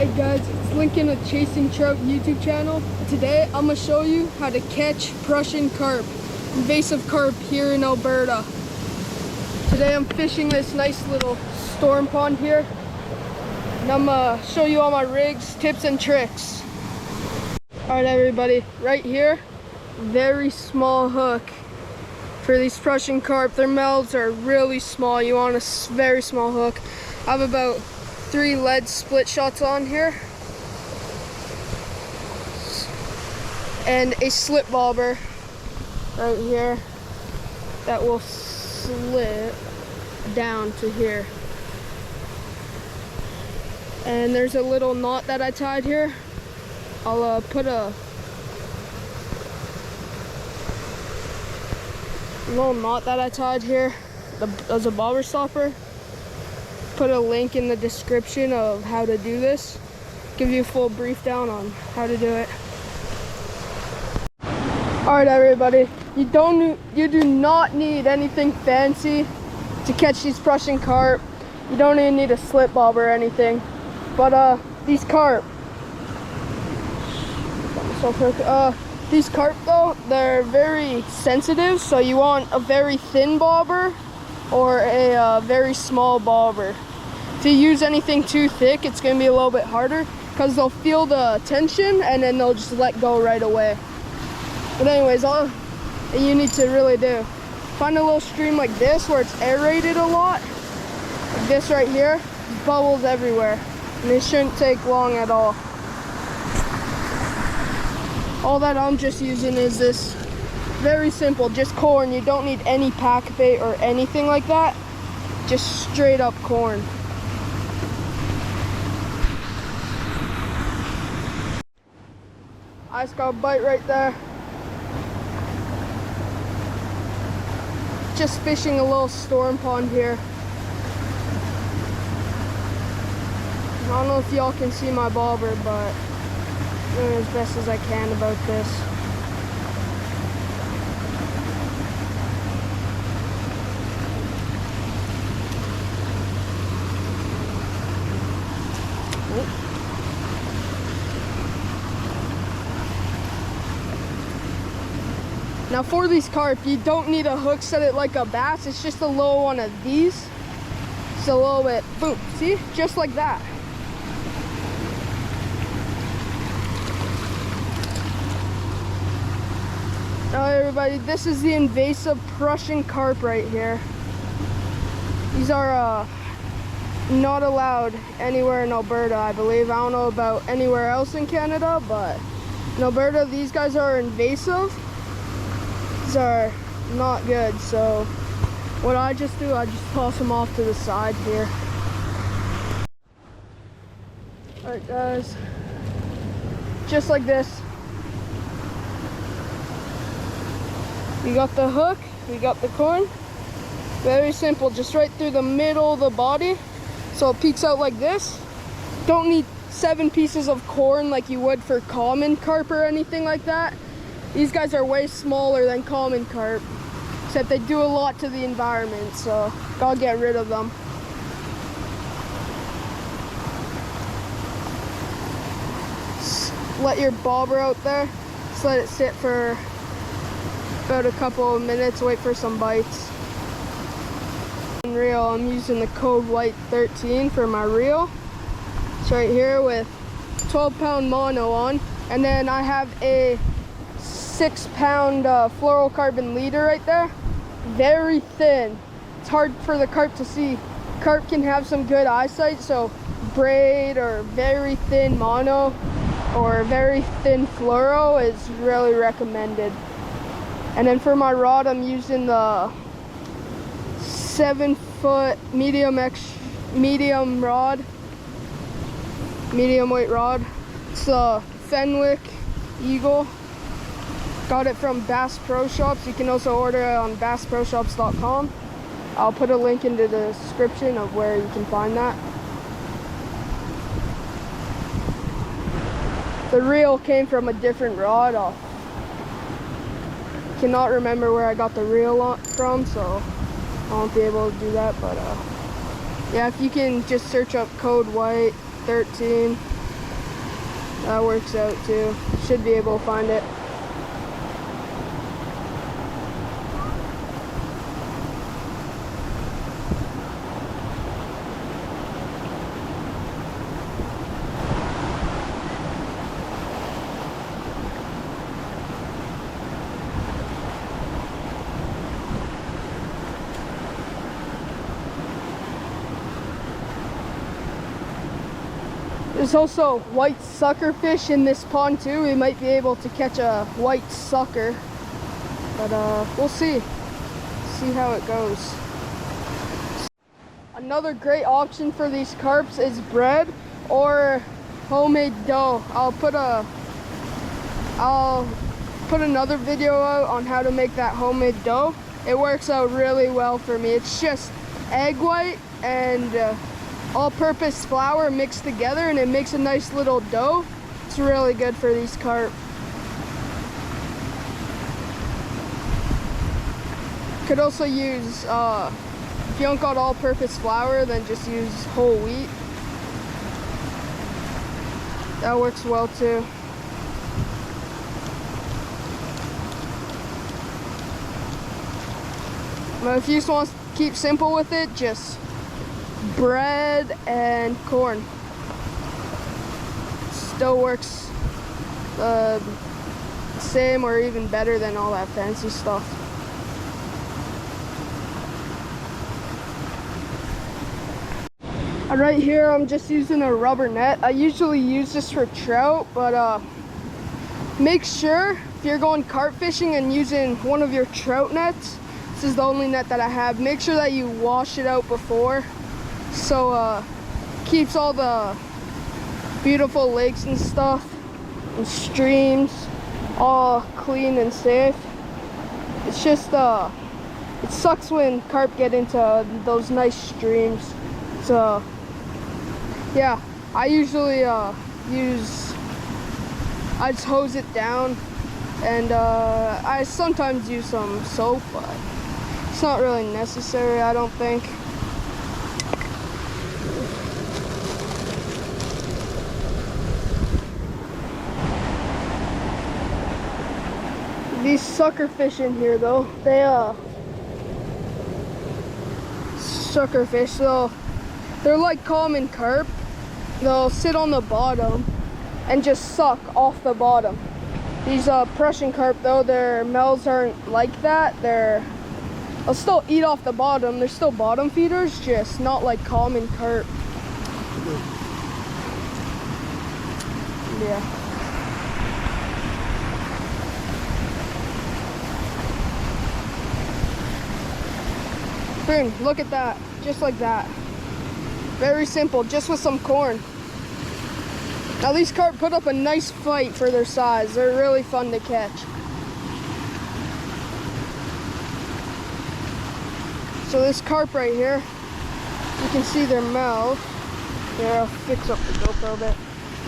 Hey guys, it's Lincoln with Chasing Trout YouTube channel. Today I'm going to show you how to catch Prussian carp, invasive carp here in Alberta. Today I'm fishing this nice little storm pond here, and I'm going to show you all my rigs, tips and tricks. Alright everybody, right here, very small hook for these Prussian carp. Their mouths are really small. You want a very small hook. I have about 3 lead split shots on here and a slip bobber right here that will slip down to here, and there's a little knot that I tied here. I'll put a little knot that I tied here as a bobber stopper. Put a link in the description of how to do this. Give you a full brief down on how to do it. Alright everybody, you do not need anything fancy to catch these Prussian carp. You don't even need a slip bob or anything. But these carp, these carp though, they're very sensitive, so you want a very thin bobber or a very small bobber. If you use anything too thick, it's going to be a little bit harder because they'll feel the tension and then they'll just let go right away. But anyways, all you need to really do, find a little stream like this where it's aerated a lot, like this right here, bubbles everywhere, and it shouldn't take long at all. All that I'm just using is this very simple, just corn. You don't need any pack bait or anything like that, just straight up corn. I just got a bite right there. Just fishing a little storm pond here. I don't know if y'all can see my bobber, but I'm doing as best as I can about this. Now for these carp, you don't need a hook set it like a bass. It's just a little one of these. Just a little bit, boom, see? Just like that. Now everybody, this is the invasive Prussian carp right here. These are not allowed anywhere in Alberta, I believe. I don't know about anywhere else in Canada, but in Alberta, these guys are invasive. These are not good, so what I just do, I just toss them off to the side here. Alright guys, just like this. We got the hook, we got the corn. Very simple, just right through the middle of the body, so it peeks out like this. Don't need 7 pieces of corn like you would for common carp or anything like that. These guys are way smaller than common carp, except they do a lot to the environment, so gotta get rid of them. Just let your bobber out there, just let it sit for about a couple of minutes, wait for some bites. Reel, I'm using the code white 13 for my reel. It's right here with 12-pound mono on, and then I have a 6-pound fluorocarbon leader right there. Very thin. It's hard for the carp to see. Carp can have some good eyesight, so braid or very thin mono or very thin fluoro is really recommended. And then for my rod, I'm using the 7-foot medium weight rod. It's a Fenwick Eagle. Got it from Bass Pro Shops. You can also order it on bassproshops.com. I'll put a link in the description of where you can find that. The reel came from a different rod. I cannot remember where I got the reel from, so I won't be able to do that. But yeah, if you can just search up code white 13, That works out too. Should be able to find it. There's also white suckerfish in this pond too. We might be able to catch a white sucker, but we'll see how it goes. Another great option for these carps is bread or homemade dough. I'll put another video out on how to make that homemade dough. It works out really well for me. It's just egg white and all-purpose flour mixed together, and it makes a nice little dough. It's really good for these carp. Could also use, if you don't got all-purpose flour, then just use whole wheat. That works well too. But if you just want to keep simple with it, just bread and corn. Still works the same or even better than all that fancy stuff. Right here I'm just using a rubber net. I usually use this for trout, but make sure if you're going carp fishing and using one of your trout nets, this is the only net that I have, make sure that you wash it out before, so keeps all the beautiful lakes and stuff and streams all clean and safe. It's just it sucks when carp get into those nice streams. So yeah, I usually I just hose it down, and I sometimes use some soap, but it's not really necessary, I don't think. These suckerfish in here though, they suckerfish, so they're like common carp. They'll sit on the bottom and just suck off the bottom. These Prussian carp though, their mouths aren't like that. They'll still eat off the bottom. They're still bottom feeders, just not like common carp. Yeah. Boom, look at that, just like that. Very simple, just with some corn. Now these carp put up a nice fight for their size. They're really fun to catch. So this carp right here, you can see their mouth. Here, I'll fix up the GoPro a bit.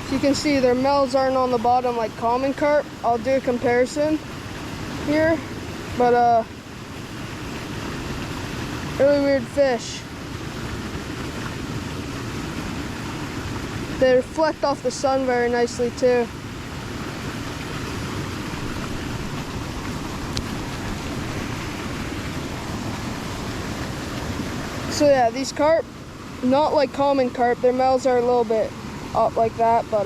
So you can see their mouths aren't on the bottom like common carp. I'll do a comparison here, but really weird fish. They reflect off the sun very nicely too. So yeah, these carp, not like common carp, their mouths are a little bit up like that, but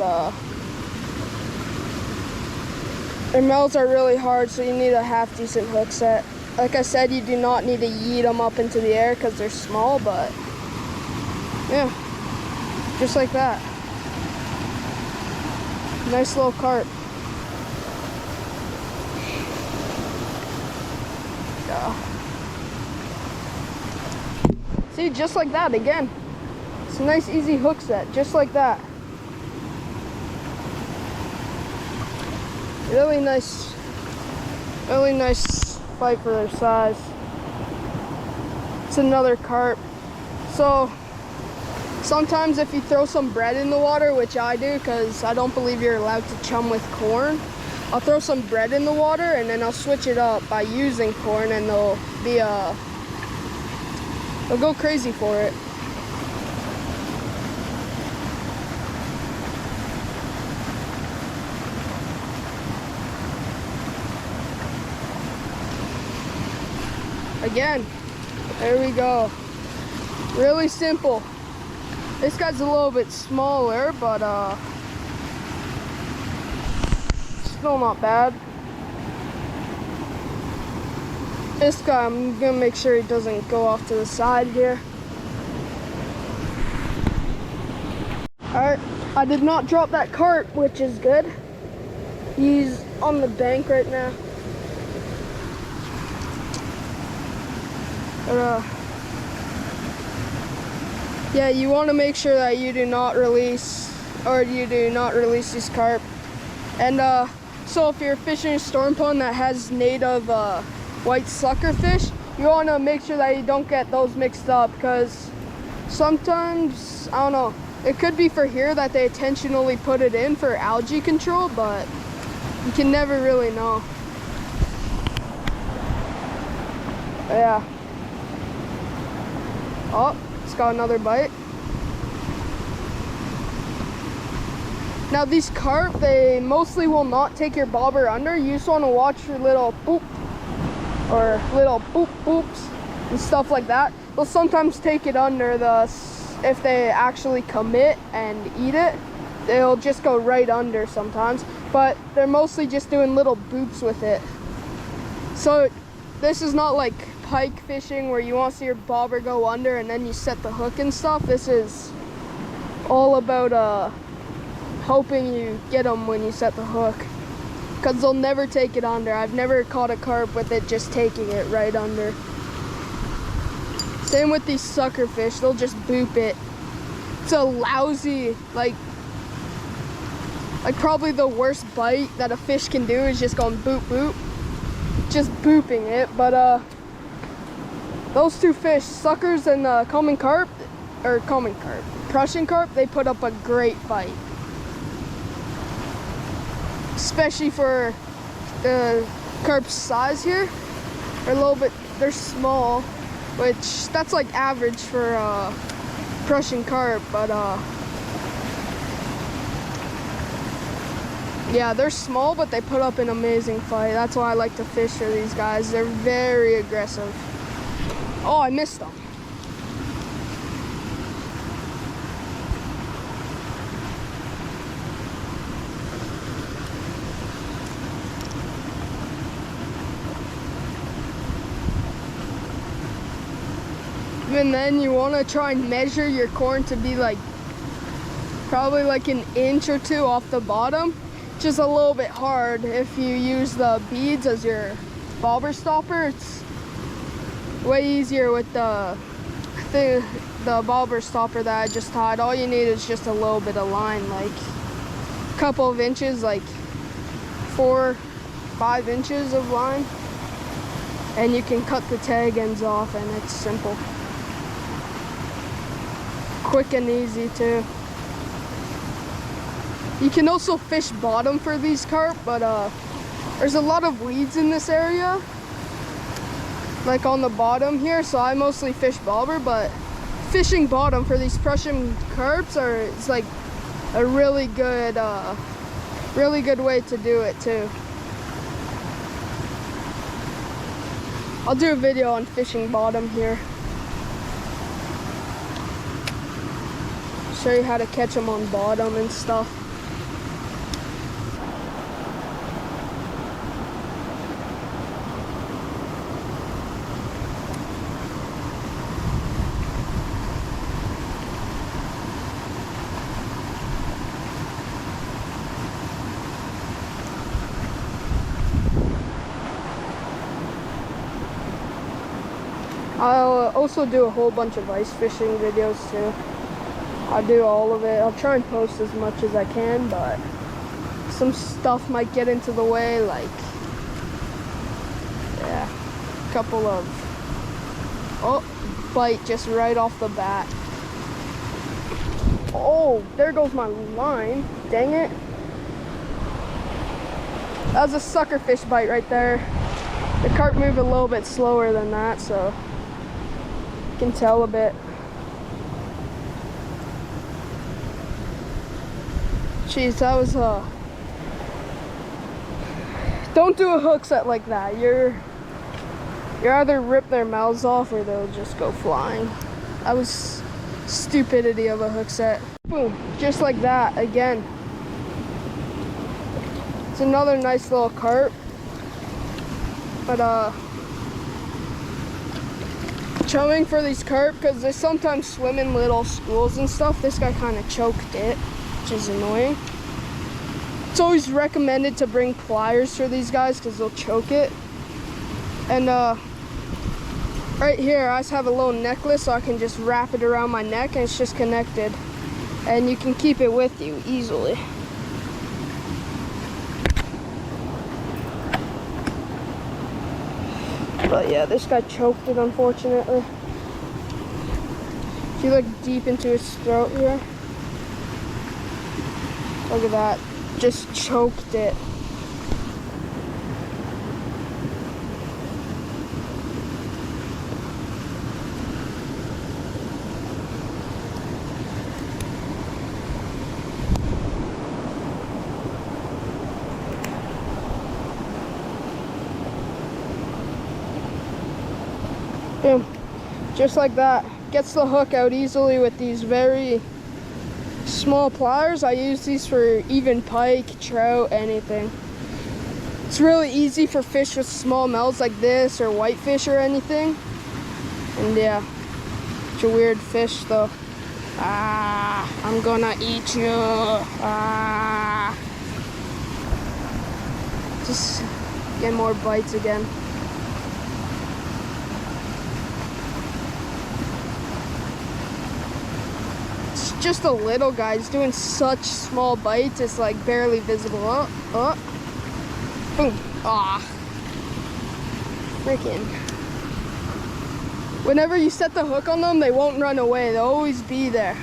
their mouths are really hard, so you need a half decent hook set. Like I said, you do not need to yeet them up into the air because they're small, but yeah, just like that. Nice little carp. Yeah. See, just like that again. It's a nice easy hook set, just like that. Really nice fight for their size. It's another carp. So sometimes if you throw some bread in the water, which I do because I don't believe you're allowed to chum with corn, I'll throw some bread in the water and then I'll switch it up by using corn, and they'll go crazy for it. Again, there we go. Really simple. This guy's a little bit smaller, but still not bad. This guy, I'm gonna make sure he doesn't go off to the side here. Alright, I did not drop that carp, which is good. He's on the bank right now. But, yeah, you want to make sure that you do not release these carp. And so if you're fishing a storm pond that has native white suckerfish, you want to make sure that you don't get those mixed up, because sometimes, I don't know, it could be for here that they intentionally put it in for algae control, but you can never really know. Yeah. Oh, it's got another bite. Now these carp, they mostly will not take your bobber under. You just want to watch for little boop or little boop boops and stuff like that. They'll sometimes take it under. If they actually commit and eat it, they'll just go right under sometimes, but they're mostly just doing little boops with it. So this is not like pike fishing where you want to see your bobber go under and then you set the hook and stuff. This is all about hoping you get them when you set the hook, because they'll never take it under. I've never caught a carp with it just taking it right under. Same with these suckerfish, they'll just boop it. It's a lousy, like probably the worst bite that a fish can do is just going boop boop, just booping it. But those two fish, suckers and Prussian carp, they put up a great fight. Especially for the carp's size here. They're small, which that's like average for Prussian carp, but yeah, they're small, but they put up an amazing fight. That's why I like to fish for these guys. They're very aggressive. Oh, I missed them. Even then, you want to try and measure your corn to be like probably like an inch or two off the bottom. Just a little bit hard if you use the beads as your bobber stopper. It's way easier with the bobber stopper that I just tied. All you need is just a little bit of line, like a couple of inches, like 4-5 inches of line, and you can cut the tag ends off, and it's simple. Quick and easy too. You can also fish bottom for these carp, but there's a lot of weeds in this area, like on the bottom here, so I mostly fish bobber. But fishing bottom for these Prussian carps it's like a really good way to do it too. I'll do a video on fishing bottom here. Show you how to catch them on bottom and stuff. I'll also do a whole bunch of ice fishing videos too. I'll do all of it. I'll try and post as much as I can, but some stuff might get into the way, like, yeah, a couple of, oh, bite just right off the bat. Oh, there goes my line, dang it. That was a suckerfish bite right there. The carp move a little bit slower than that, so you can tell a bit. Jeez, that was don't do a hook set like that. You either rip their mouths off or they'll just go flying. That was stupidity of a hook set. Boom, just like that again. It's another nice little carp. But chumming for these carp, because they sometimes swim in little schools and stuff. This guy kind of choked it, which is annoying. It's always recommended to bring pliers for these guys because they'll choke it. And right here I just have a little necklace, so I can just wrap it around my neck and it's just connected. And you can keep it with you easily. But yeah, this guy choked it, unfortunately. If you look deep into his throat here, look at that, just choked it. Boom. Just like that. Gets the hook out easily with these very small pliers. I use these for even pike, trout, anything. It's really easy for fish with small mouths like this or whitefish or anything. And yeah, it's a weird fish though. Ah, I'm gonna eat you. Ah. Just get more bites again. Just a little guy. He's doing such small bites, it's like barely visible. Oh, boom. Ah, freaking. Whenever you set the hook on them, they won't run away. They'll always be there.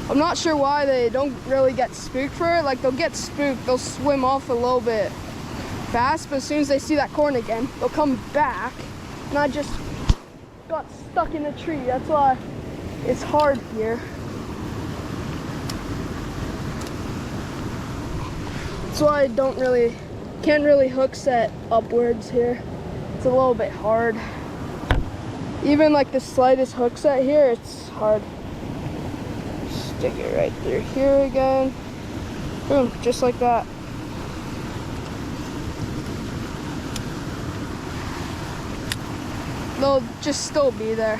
I'm not sure why they don't really get spooked for it. Like, they'll get spooked, they'll swim off a little bit fast, but as soon as they see that corn again, they'll come back. And I just got stuck in a tree. That's why it's hard here. That's why I can't really hook set upwards here. It's a little bit hard. Even like the slightest hook set here, it's hard. Stick it right through here again. Boom, just like that. They'll just still be there.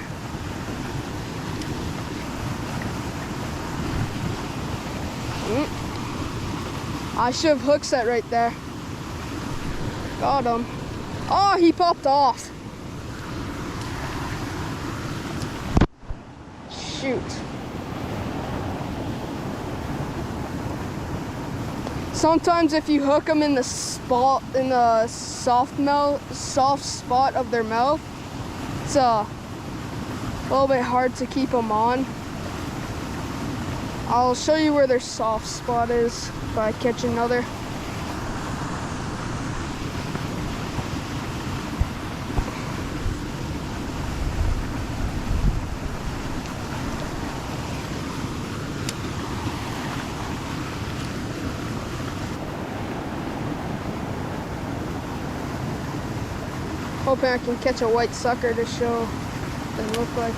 I should have hook set right there. Got him. Oh, he popped off. Shoot. Sometimes if you hook them in the soft spot of their mouth, it's a little bit hard to keep them on. I'll show you where their soft spot is if I catch another. Hoping I can catch a white sucker to show what they look like.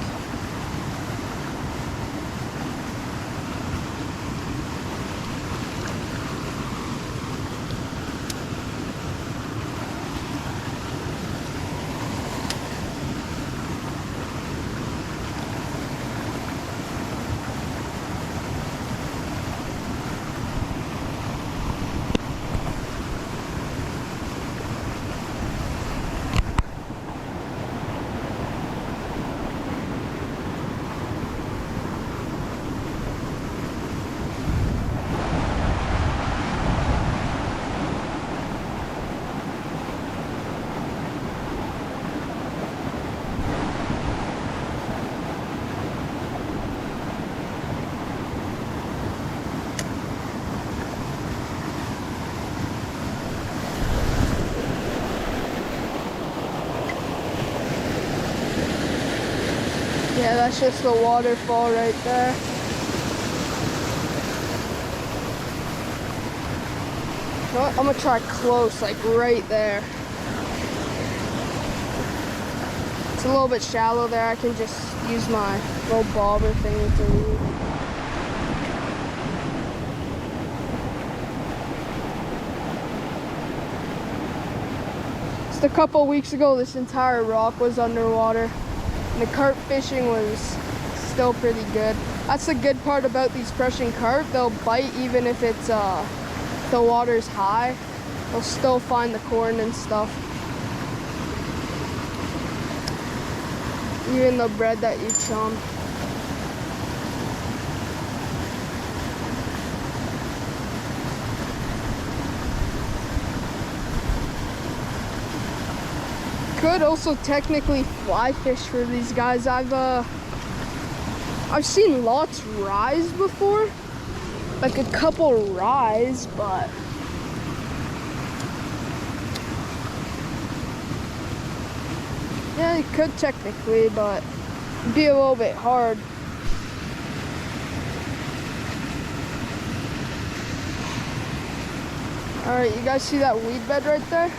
Yeah, that's just the waterfall right there. You know what? I'm gonna try close, like right there. It's a little bit shallow there. I can just use my little bobber thing to lead. Just a couple weeks ago, this entire rock was underwater, and the carp fishing was still pretty good. That's the good part about these Prussian carp. They'll bite even if it's the water's high. They'll still find the corn and stuff. Even the bread that you chum. Could also technically fly fish for these guys. I've seen lots rise before, like a couple rise, but yeah, you could technically, but it'd be a little bit hard. All right, you guys see that weed bed right there?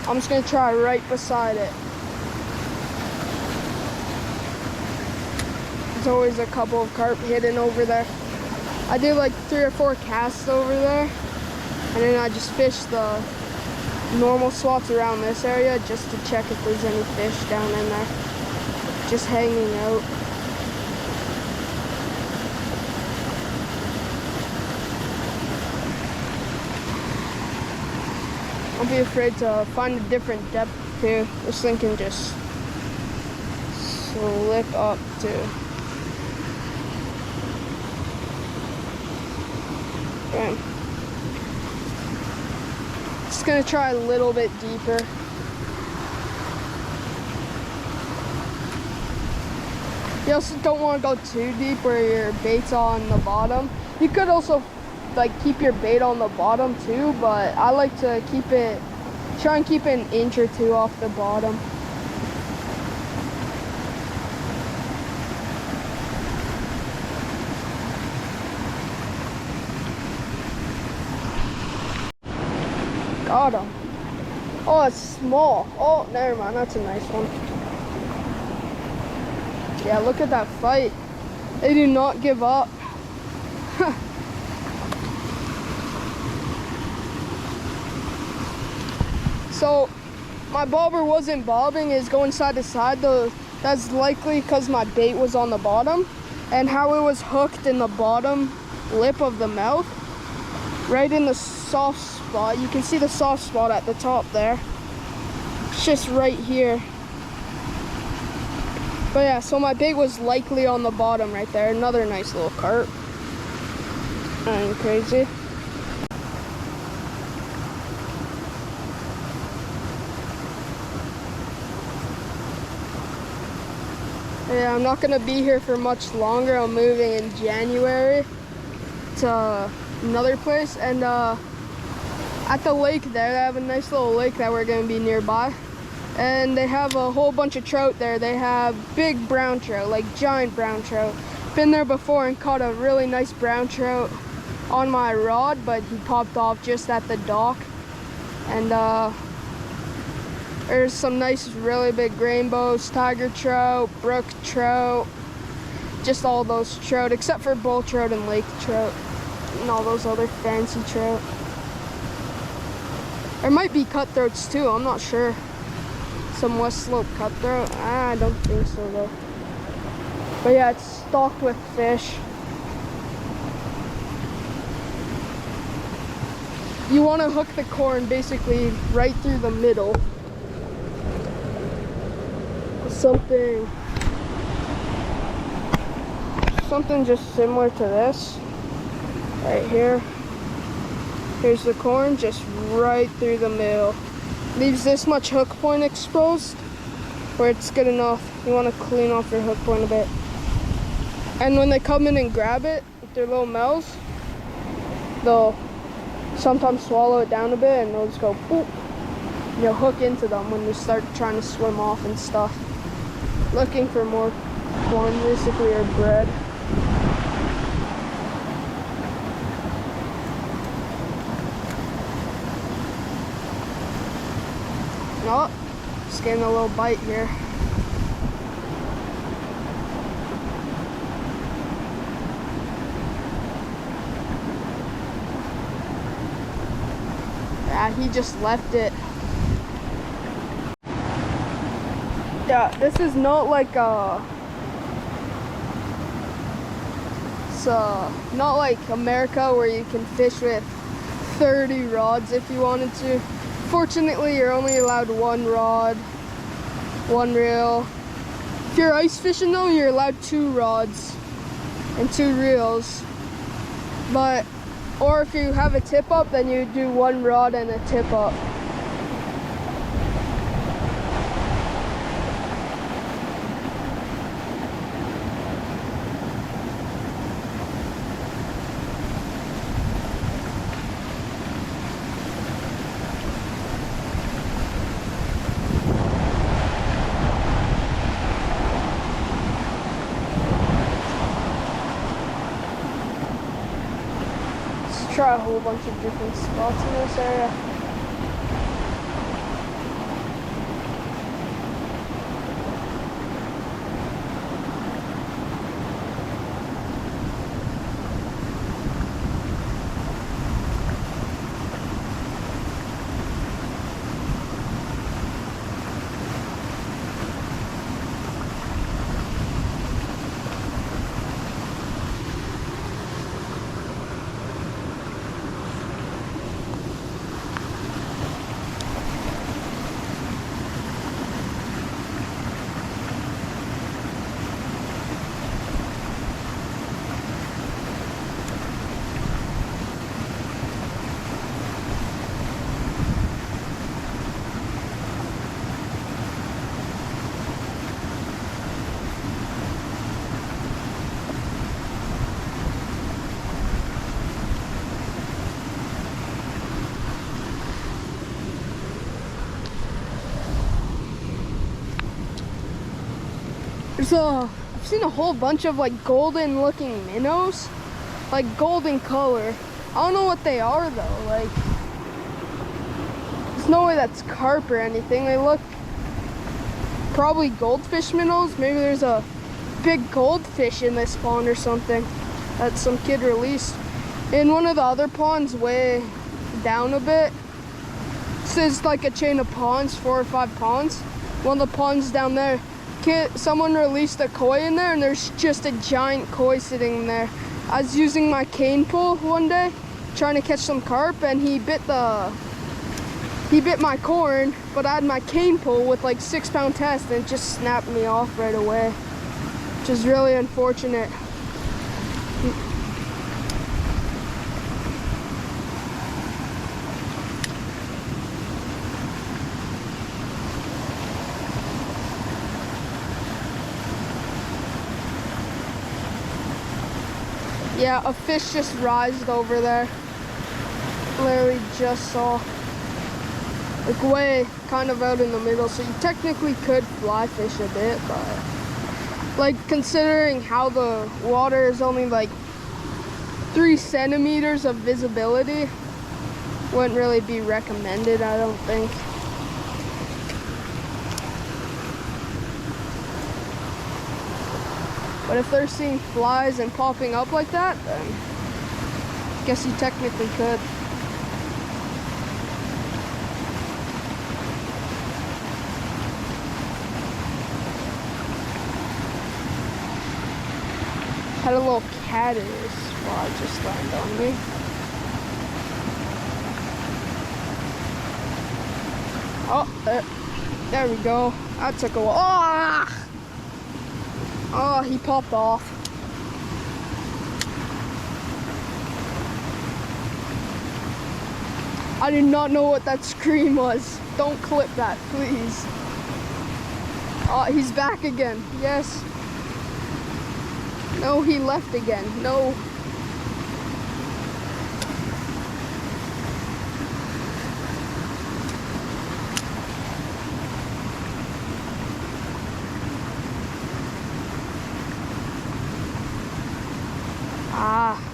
I'm just gonna try right beside it. There's always a couple of carp hidden over there. I do like 3 or 4 casts over there, and then I just fish the normal spots around this area just to check if there's any fish down in there, just hanging out. Don't be afraid to find a different depth too. This thing can just slip up too. Okay. Just gonna try a little bit deeper. You also don't want to go too deep where your bait's on the bottom. You could also like keep your bait on the bottom too, but I like to try and keep it an inch or 2 off the bottom. Got him. Oh, it's small. Oh, never mind. That's a nice one. Yeah, look at that fight. They do not give up. So, my bobber wasn't bobbing. It's going side to side. That's likely because my bait was on the bottom, and how it was hooked in the bottom lip of the mouth, right in the soft spot. You can see the soft spot at the top there. It's just right here. But yeah, so my bait was likely on the bottom right there. Another nice little carp. Nothing crazy. Yeah, I'm not gonna be here for much longer. I'm moving in January to another place, and at the lake there, they have a nice little lake that we're gonna be nearby, and they have a whole bunch of trout there. They have big brown trout, like giant brown trout. Been there before and caught a really nice brown trout on my rod, but he popped off just at the dock. And there's some nice really big rainbows, tiger trout, brook trout, just all those trout except for bull trout and lake trout and all those other fancy trout. There might be cutthroats too, I'm not sure. Some West Slope cutthroat, I don't think so though. But yeah, it's stocked with fish. You want to hook the corn basically right through the middle. Something just similar to this right here. Here's the corn, just right through the middle. Leaves this much hook point exposed where it's good enough. You want to clean off your hook point a bit, and when they come in and grab it with their little mouths, they'll sometimes swallow it down a bit and they'll just go boop. You'll hook into them when you start trying to swim off and stuff. Looking for more corn basically, or bread. Oh, just getting a little bite here. Yeah, he just left it. Yeah, this is not like it's not like America where you can fish with 30 rods if you wanted to. Fortunately, you're only allowed 1 rod, 1 reel. If you're ice fishing though, you're allowed 2 rods and 2 reels. Or if you have a tip up, then you do 1 rod and a tip up. Try a whole bunch of different spots in this area. I've seen a whole bunch of like golden looking minnows, like golden color. I don't know what they are though. Like, there's no way that's carp or anything. They look probably goldfish minnows. Maybe there's a big goldfish in this pond or something that some kid released. In one of the other ponds way down a bit, this is like a chain of ponds, 4 or 5 ponds. One of the ponds down there, someone released a koi in there, and there's just a giant koi sitting there. I was using my cane pole one day trying to catch some carp, and he bit my corn, but I had my cane pole with like 6-pound test, and it just snapped me off right away, which is really unfortunate. Yeah, a fish just rised over there. Literally just saw. Like way kind of out in the middle, so you technically could fly fish a bit, but like considering how the water is only like 3 centimeters of visibility, wouldn't really be recommended, I don't think. But if they're seeing flies and popping up like that, then I guess you technically could. Had a little caddis fly just land on me. Oh, there we go. That took a while. Ah! Oh, he popped off. I did not know what that scream was. Don't clip that, please. Oh, he's back again. Yes. No, he left again. No.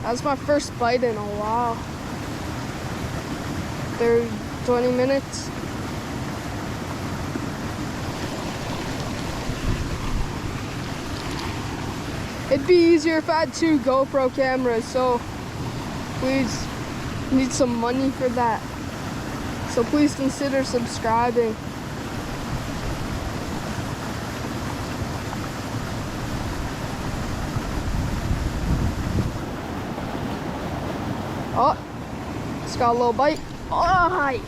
That was my first bite in a while. 20 minutes. It'd be easier if I had 2 GoPro cameras, so please, need some money for that. so please consider subscribing. Oh, it's got a little bite. Oh,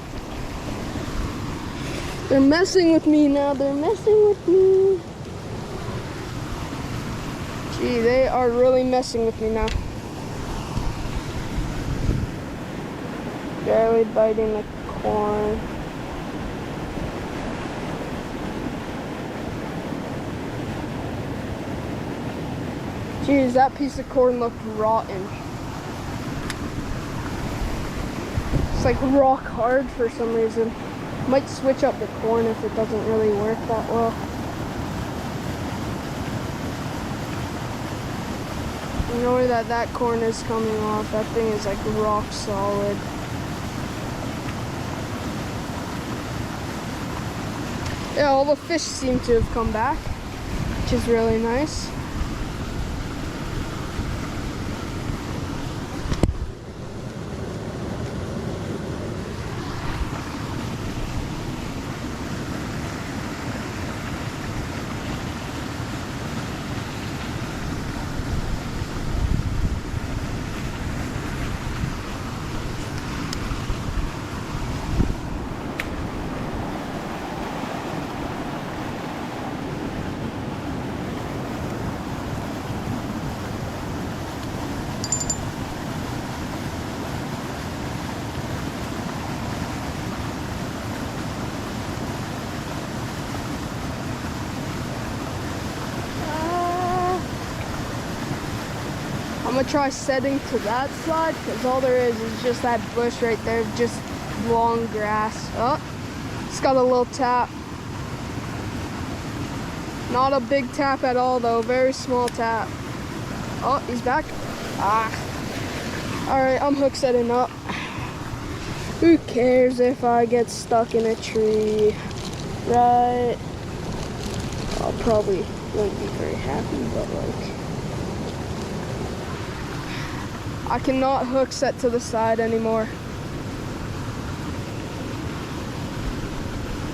they're messing with me now. They're messing with me. Gee, they are really messing with me now. Barely biting the corn. Geez, that piece of corn looked rotten. It's like rock hard for some reason. Might switch up the corn if it doesn't really work that well. You know where that corn is coming off. That thing is like rock solid. Yeah, all the fish seem to have come back, which is really nice. I'm gonna try setting to that side because all there is just that bush right there, just long grass. Oh, it's got a little tap. Not a big tap at all though, very small tap. Oh, he's back. Ah. All right, I'm hook setting up. Who cares if I get stuck in a tree, right? I'll probably won't be very happy, but like, I cannot hook set to the side anymore.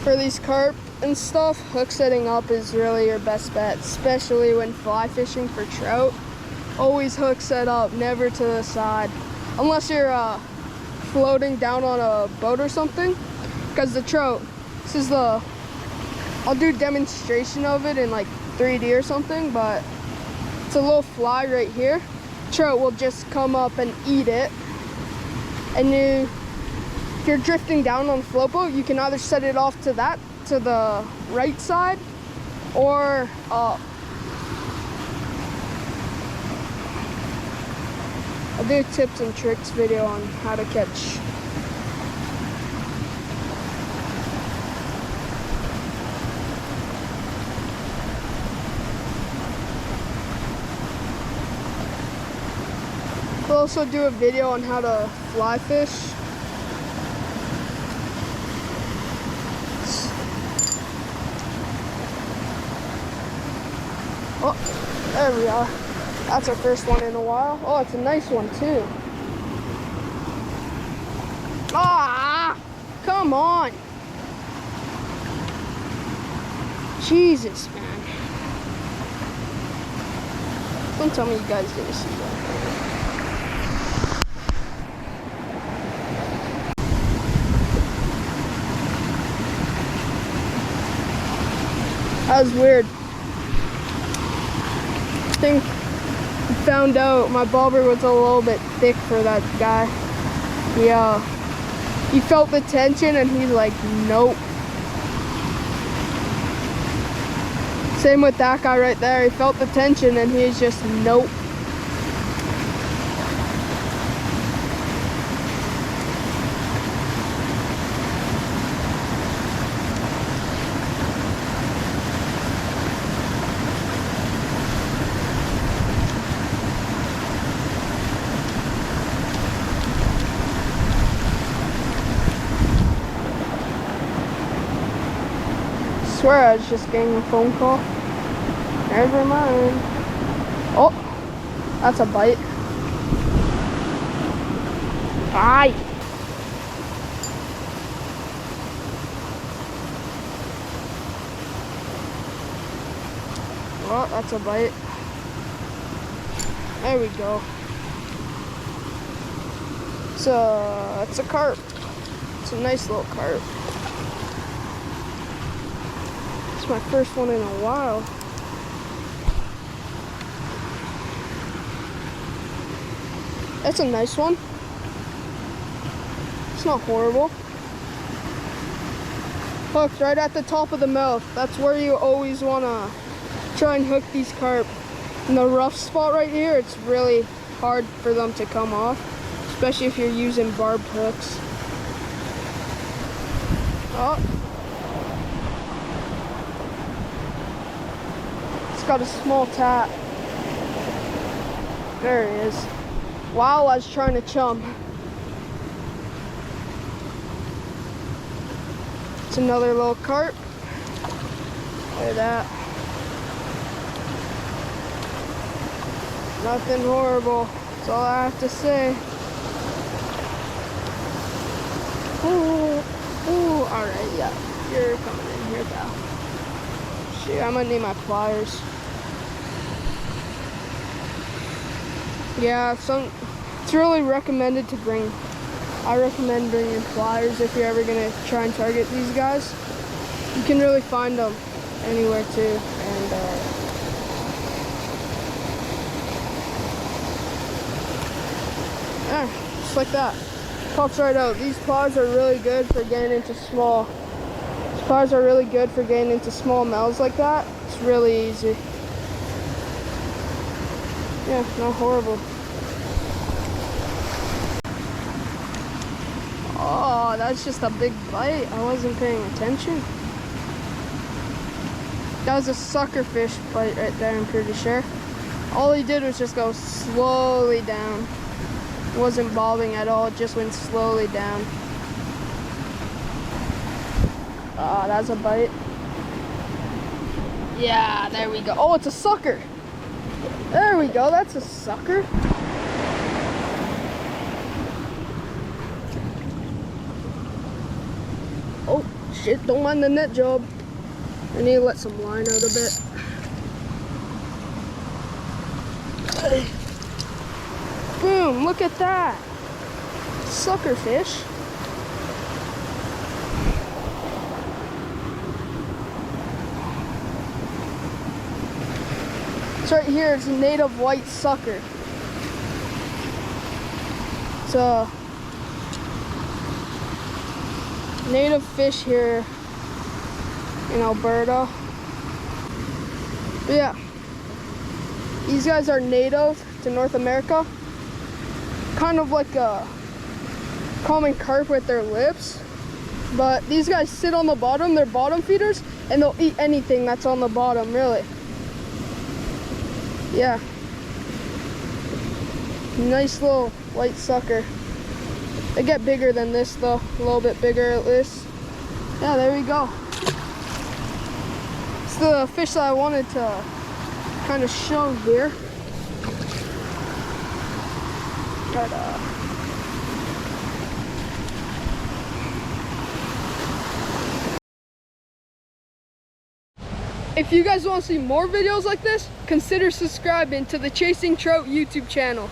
For these carp and stuff, hook setting up is really your best bet, especially when fly fishing for trout. Always hook set up, never to the side. Unless you're floating down on a boat or something. Because the trout, this is the, I'll do demonstration of it in like 3D or something, but it's a little fly right here. Trout will just come up and eat it, and if you're drifting down on the float boat, you can either set it off to the right side or up. I'll do a tips and tricks video on how to catch. We'll also do a video on how to fly fish. Oh, there we are. That's our first one in a while. Oh, it's a nice one too. Ah, come on. Jesus, man. Don't tell me you guys didn't see that. That was weird. I think I found out my bobber was a little bit thick for that guy. Yeah, he felt the tension and he's like, nope. Same with that guy right there. He felt the tension and he's just, nope. I swear I was just getting a phone call. Never mind. Oh, that's a bite. Aye. Oh, that's a bite. There we go. It's a carp. It's a nice little carp. It's my first one in a while. That's a nice one. It's not horrible. Hooked right at the top of the mouth. That's where you always want to try and hook these carp. In the rough spot right here, it's really hard for them to come off, especially if you're using barbed hooks. Oh. It's got a small tap. There he is. While I was trying to chum. It's another little carp. Look at that. Nothing horrible. That's all I have to say. Ooh, alright, yeah. You're coming in here, pal. Shoot, I might need my pliers. Yeah, it's really recommended to bring. I recommend bringing pliers if you're ever gonna try and target these guys. You can really find them anywhere too, and yeah, just like that. Pops right out. These pliers are really good for getting into small. These pliers are really good for getting into small mouths like that. It's really easy. Yeah, not horrible. Oh, that's just a big bite. I wasn't paying attention. That was a sucker fish bite right there, I'm pretty sure. All he did was just go slowly down. It wasn't bobbing at all, it just went slowly down. Oh, that's a bite. Yeah, there we go. Oh, it's a sucker. There we go, that's a sucker. Oh, shit, don't mind the net job. I need to let some line out a bit. Boom, look at that. Sucker fish. It's right here, it's a native white sucker. It's a native fish here in Alberta. But yeah, these guys are native to North America. Kind of like a common carp with their lips. But these guys sit on the bottom, they're bottom feeders, and they'll eat anything that's on the bottom, really. Yeah. Nice little white sucker. They get bigger than this though, a little bit bigger at least. Yeah, there we go. It's the fish that I wanted to kind of show here. If you guys want to see more videos like this, consider subscribing to the Chasing Trout YouTube channel.